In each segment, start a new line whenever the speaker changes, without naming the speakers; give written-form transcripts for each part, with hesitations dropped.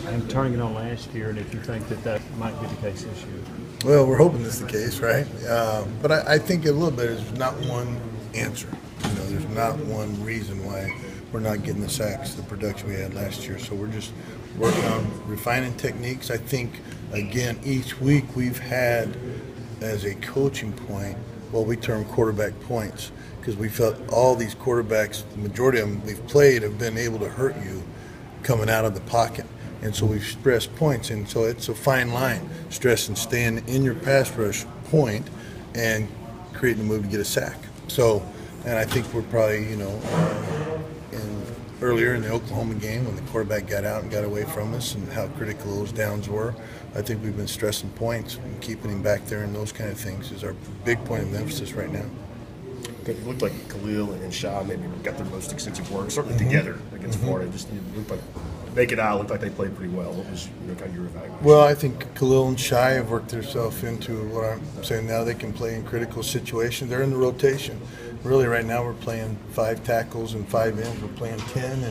and turning it on last year, and if you think that might be the case this year.
Well, we're hoping this is the case, right? But I think a little bit is not one answer. There's not one reason why we're not getting the sacks, the production we had last year. So we're just working on refining techniques. I think, again, each week we've had as a coaching point what we term quarterback points, because we felt all these quarterbacks, the majority of them we've played, have been able to hurt you coming out of the pocket. And so we've stressed points, and so it's a fine line, stressing staying in your pass rush point and creating a move to get a sack. So, and I think we're probably, earlier in the Oklahoma game when the quarterback got out and got away from us and how critical those downs were, I think we've been stressing points and keeping him back there, and those kind of things is our big point of emphasis right now.
It looked like Khalil and Shah maybe got their most extensive work, certainly together against Florida. Just looked like naked eye, looked like they played pretty well. What was kind of your evaluation?
Well, I think Khalil and Shai have worked themselves into what I'm saying now. They can play in critical situations. They're in the rotation. Really, right now we're playing 5 tackles and 5 ends. We're playing 10,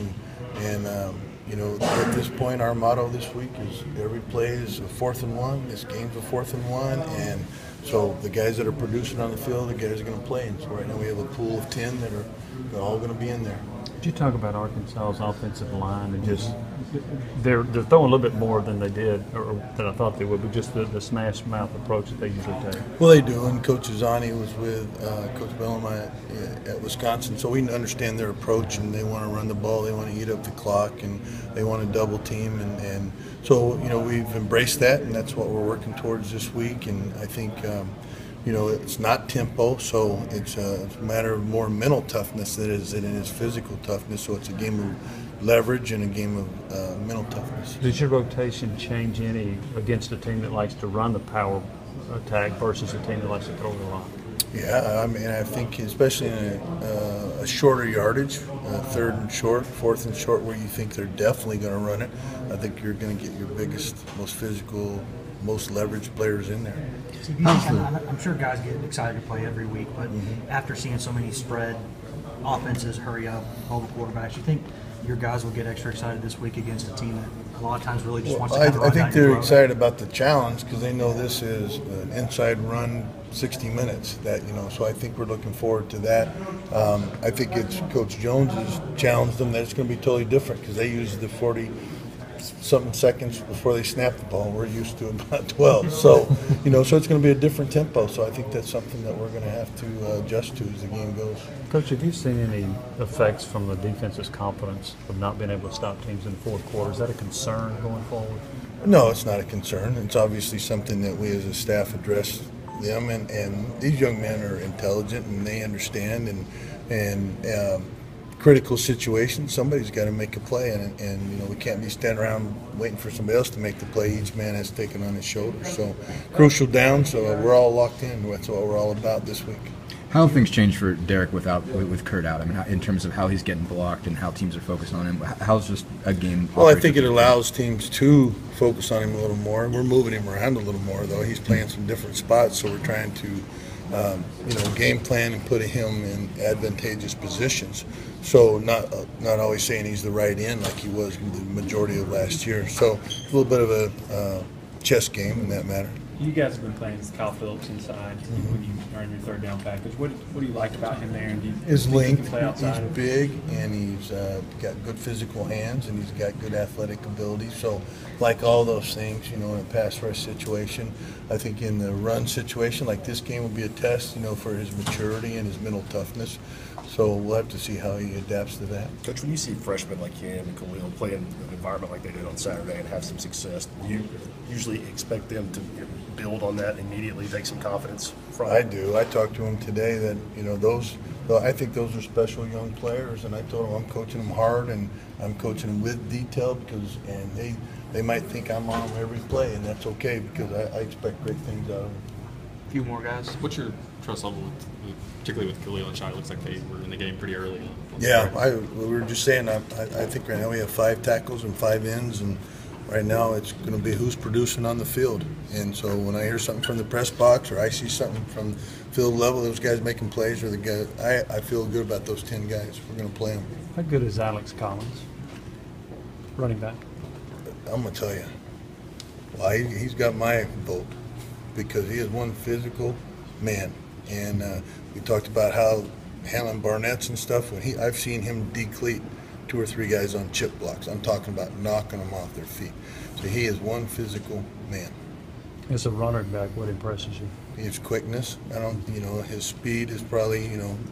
and at this point, our motto this week is every play is a 4th and 1. This game's a 4th and 1, and so the guys that are producing on the field, the guys are going to play. And so right now we have a pool of 10 that are all going to be in there.
Did you talk about Arkansas's offensive line and just they're throwing a little bit more than they did or than I thought they would, but just the smash mouth approach that they usually take?
Well, they do, and Coach Azani was with Coach Bellum at Wisconsin, so we understand their approach, and they want to run the ball, they want to eat up the clock, and they want to double team, and so we've embraced that, and that's what we're working towards this week, and I think it's not tempo, so it's a matter of more mental toughness than it is physical toughness. So it's a game of leverage and a game of mental toughness.
Does your rotation change any against a team that likes to run the power attack versus a team that likes to throw the line?
Yeah, I mean, I think especially in a shorter yardage, 3rd and short, 4th and short, where you think they're definitely going to run it, I think you're going to get your biggest, most physical, most leveraged players in there.
I'm sure guys get excited to play every week, but after seeing so many spread offenses hurry up, hold the quarterbacks, you think your guys will get extra excited this week against a team that a lot of times really just wants to kind of run
I think
down your
they're
throat?
excited about the challenge because they know this is an inside run 60 minutes. So I think we're looking forward to that. I think it's Coach Jones has challenged them that it's going to be totally different because they use the 40-something seconds before they snap the ball. We're used to about 12. So, so it's going to be a different tempo. So I think that's something that we're going to have to adjust to as the game goes.
Coach, have you seen any effects from the defense's confidence of not being able to stop teams in the 4th quarter? Is that a concern going forward?
No, it's not a concern. It's obviously something that we as a staff address them. And these young men are intelligent and they understand. And critical situations, somebody's got to make a play, and we can't be standing around waiting for somebody else to make the play. Each man has taken on his shoulders. So crucial down. So we're all locked in. That's what we're all about this week.
How have things changed for Derek with Kurt out? I mean, in terms of how he's getting blocked and how teams are focused on him. How's just a game?
Well, I think it allows teams to focus on him a little more. We're moving him around a little more, though. He's playing some different spots, so we're trying to game plan and put him in advantageous positions. So not always saying he's the right end like he was the majority of last year. So a little bit of a chess game in that matter.
You guys have been playing with Kyle Phillips inside when you are in your 3rd down package. What do you like about him there? And do you
his length,
play outside
he's big, and he's got good physical hands, and he's got good athletic ability. So, like all those things, in a pass rush situation, I think in the run situation, like this game will be a test, for his maturity and his mental toughness. So we'll have to see how he adapts to that.
Coach, when you see freshmen like him and Khalil play in an environment like they did on Saturday and have some success, do you usually expect them to build on that immediately, take some confidence from it?
I do. I talked to him today that, I think those are special young players, and I told him I'm coaching them hard and I'm coaching them with detail and they might think I'm on them every play, and that's okay because I expect great things out of them.
A few more guys. What's your trust level particularly with Khalil and Shai? It looks like they were in the game pretty early.
Yeah, we were just saying, I think right now we have 5 tackles and 5 ends, and right now it's going to be who's producing on the field. And so when I hear something from the press box or I see something from field level, those guys making plays, or the guys, I feel good about those 10 guys. We're going to play them.
How good is Alex Collins, running back?
I'm gonna tell you why he's got my vote, because he is one physical man, and we talked about how handling Barnett's and stuff. I've seen him decleat 2 or 3 guys on chip blocks. I'm talking about knocking them off their feet. So he is one physical man.
As a runner back, what impresses you?
His quickness. His speed is probably,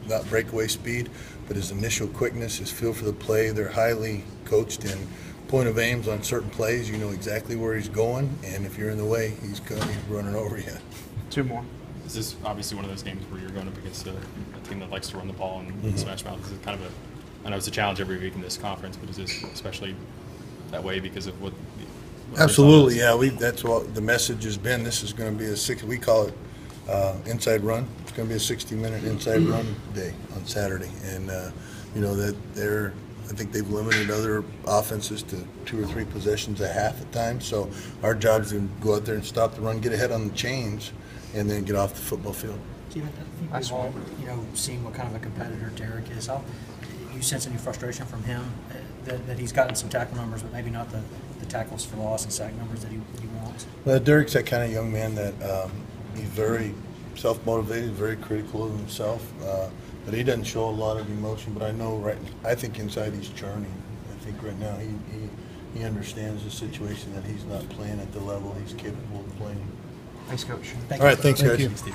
not breakaway speed, but his initial quickness, his feel for the play. They're highly coached in point of aims on certain plays. You know exactly where he's going, and if you're in the way, he's running over you.
2 more.
Is this obviously one of those games where you're going up against a team that likes to run the ball and smash mouth? Is it kind of I know it's a challenge every week in this conference, but is this especially that way because of what
Absolutely, yeah. That's what the message has been. This is going to be we call it inside run. It's going to be a 60-minute inside run day on Saturday, and I think they've limited other offenses to 2 or 3 possessions a half at times. So our job is to go out there and stop the run, get ahead on the chains, and then get off the football field.
Steve, I think we've all, seen what kind of a competitor Derek is. You sense any frustration from him that he's gotten some tackle numbers, but maybe not the tackles for loss and sack numbers that he wants?
Well, Derek's that kind of young man that he's very self-motivated, very critical of himself, but he doesn't show a lot of emotion. But I think inside he's churning. I think right now he understands the situation, that he's not playing at the level he's capable of playing.
Thanks, Coach.
All right, thanks, guys.
Thank you.